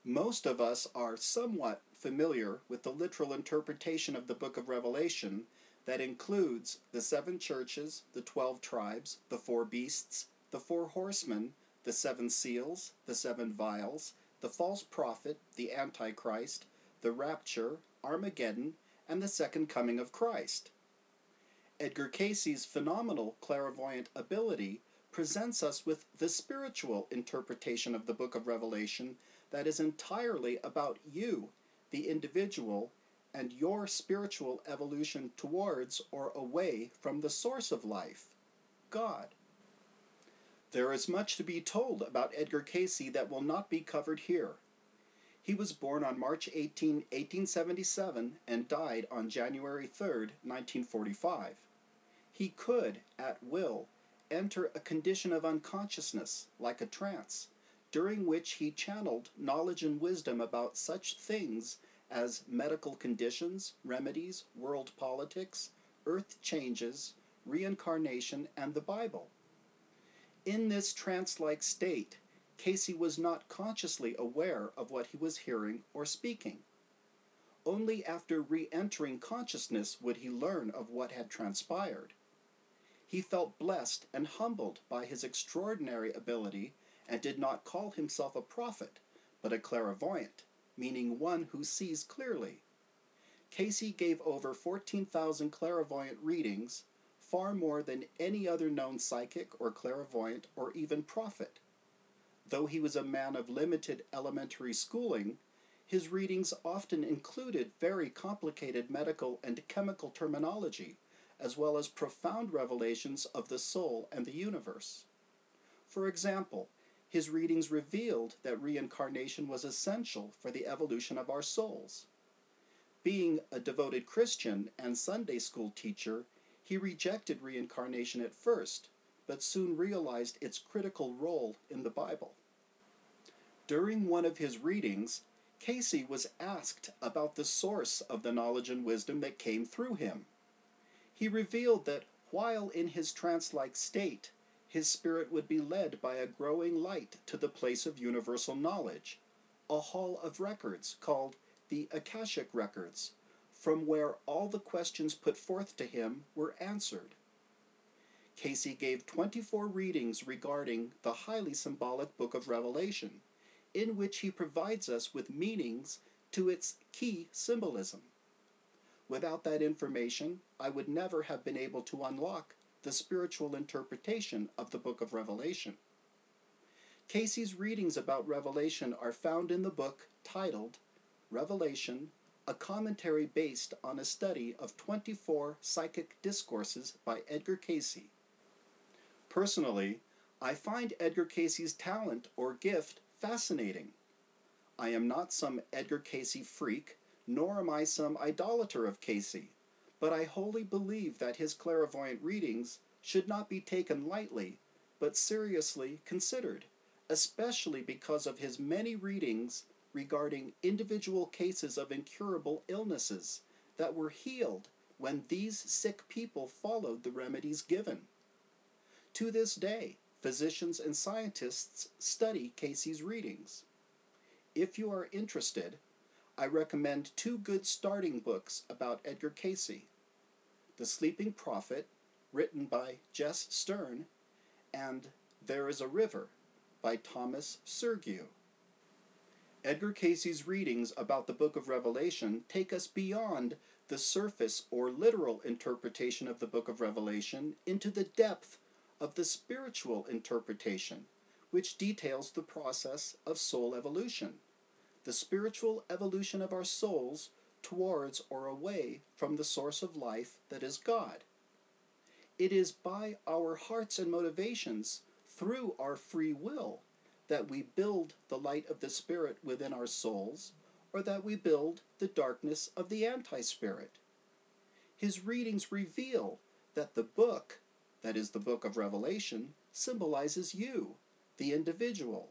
Most of us are somewhat familiar with the literal interpretation of the book of Revelation that includes the seven churches, the 12 tribes, the four beasts, the four horsemen, the seven seals, the seven vials, the false prophet, the Antichrist, the rapture, Armageddon, and the second coming of Christ. Edgar Cayce's phenomenal clairvoyant ability presents us with the spiritual interpretation of the book of Revelation that is entirely about you, the individual, and your spiritual evolution towards or away from the source of life, God. There is much to be told about Edgar Cayce that will not be covered here. He was born on March 18, 1877, and died on January 3, 1945. He could, at will, enter a condition of unconsciousness, like a trance, during which he channeled knowledge and wisdom about such things as medical conditions, remedies, world politics, earth changes, reincarnation, and the Bible. In this trance-like state, Cayce was not consciously aware of what he was hearing or speaking. Only after re-entering consciousness would he learn of what had transpired. He felt blessed and humbled by his extraordinary ability and did not call himself a prophet, but a clairvoyant, meaning one who sees clearly. Cayce gave over 14,000 clairvoyant readings, far more than any other known psychic or clairvoyant or even prophet. Though he was a man of limited elementary schooling, his readings often included very complicated medical and chemical terminology, as well as profound revelations of the soul and the universe. For example, his readings revealed that reincarnation was essential for the evolution of our souls. Being a devoted Christian and Sunday school teacher, he rejected reincarnation at first, but soon realized its critical role in the Bible. During one of his readings, Cayce was asked about the source of the knowledge and wisdom that came through him. He revealed that while in his trance-like state, his spirit would be led by a growing light to the place of universal knowledge, a hall of records called the Akashic Records, from where all the questions put forth to him were answered. Cayce gave 24 readings regarding the highly symbolic book of Revelation, in which he provides us with meanings to its key symbolism. Without that information, I would never have been able to unlock the spiritual interpretation of the book of Revelation. Cayce's readings about Revelation are found in the book titled Revelation, a commentary based on a study of 24 psychic discourses by Edgar Cayce. Personally, I find Edgar Cayce's talent or gift fascinating. I am not some Edgar Cayce freak, nor am I some idolater of Cayce, but I wholly believe that his clairvoyant readings should not be taken lightly, but seriously considered, especially because of his many readings regarding individual cases of incurable illnesses that were healed when these sick people followed the remedies given. To this day, physicians and scientists study Cayce's readings. If you are interested, I recommend two good starting books about Edgar Cayce: The Sleeping Prophet, written by Jess Stern, and There is a River, by Thomas Sergiu. Edgar Cayce's readings about the book of Revelation take us beyond the surface or literal interpretation of the book of Revelation into the depth of the spiritual interpretation, which details the process of soul evolution, the spiritual evolution of our souls towards or away from the source of life that is God. It is by our hearts and motivations, through our free will, that we build the light of the Spirit within our souls, or that we build the darkness of the anti-spirit. His readings reveal that the book, that is the book of Revelation, symbolizes you, the individual.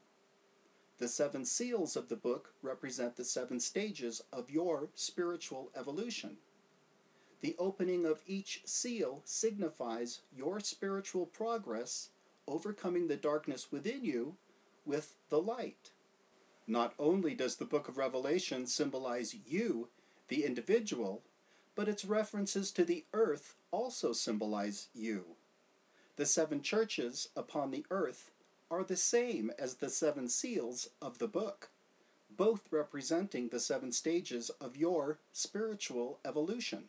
The 7 seals of the book represent the 7 stages of your spiritual evolution. The opening of each seal signifies your spiritual progress, overcoming the darkness within you with the light. Not only does the book of Revelation symbolize you, the individual, but its references to the earth also symbolize you. The seven churches upon the earth are the same as the seven seals of the book, both representing the seven stages of your spiritual evolution.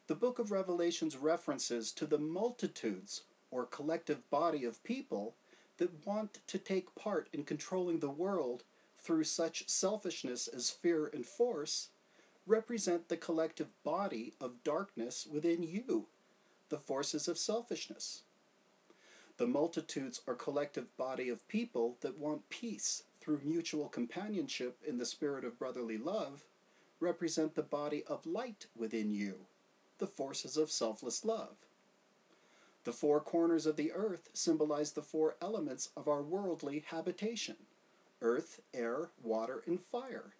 The book of Revelation's references to the multitudes or collective body of people that want to take part in controlling the world through such selfishness as fear and force represent the collective body of darkness within you, the forces of selfishness. The multitudes or collective body of people that want peace through mutual companionship in the spirit of brotherly love represent the body of light within you, the forces of selfless love. The four corners of the earth symbolize the four elements of our worldly habitation: earth, air, water, and fire,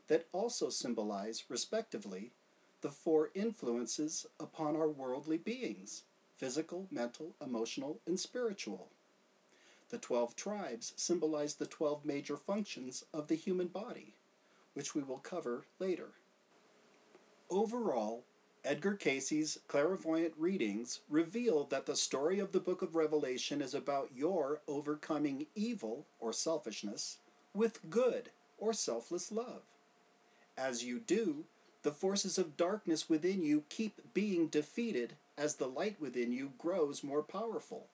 that also symbolize, respectively, the four influences upon our worldly beings: physical, mental, emotional, and spiritual. The 12 tribes symbolize the 12 major functions of the human body, which we will cover later. Overall, Edgar Cayce's clairvoyant readings reveal that the story of the book of Revelation is about your overcoming evil, or selfishness, with good, or selfless love. As you do, the forces of darkness within you keep being defeated as the light within you grows more powerful.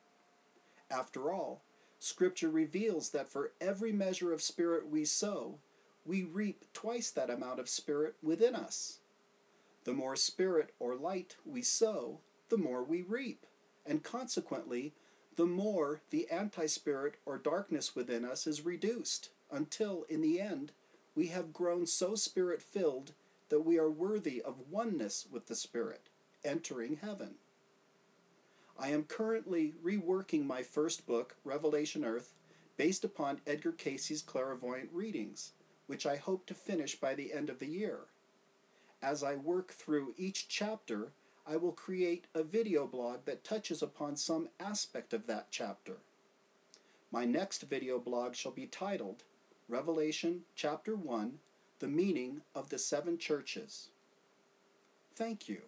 After all, Scripture reveals that for every measure of spirit we sow, we reap twice that amount of spirit within us. The more spirit or light we sow, the more we reap, and consequently, the more the anti-spirit or darkness within us is reduced, until, in the end, we have grown so spirit-filled that we are worthy of oneness with the Spirit, entering heaven. I am currently reworking my first book, Revelation Earth, based upon Edgar Cayce's clairvoyant readings, which I hope to finish by the end of the year. As I work through each chapter, I will create a video blog that touches upon some aspect of that chapter. My next video blog shall be titled Revelation Chapter 1, The Meaning of the Seven Churches. Thank you.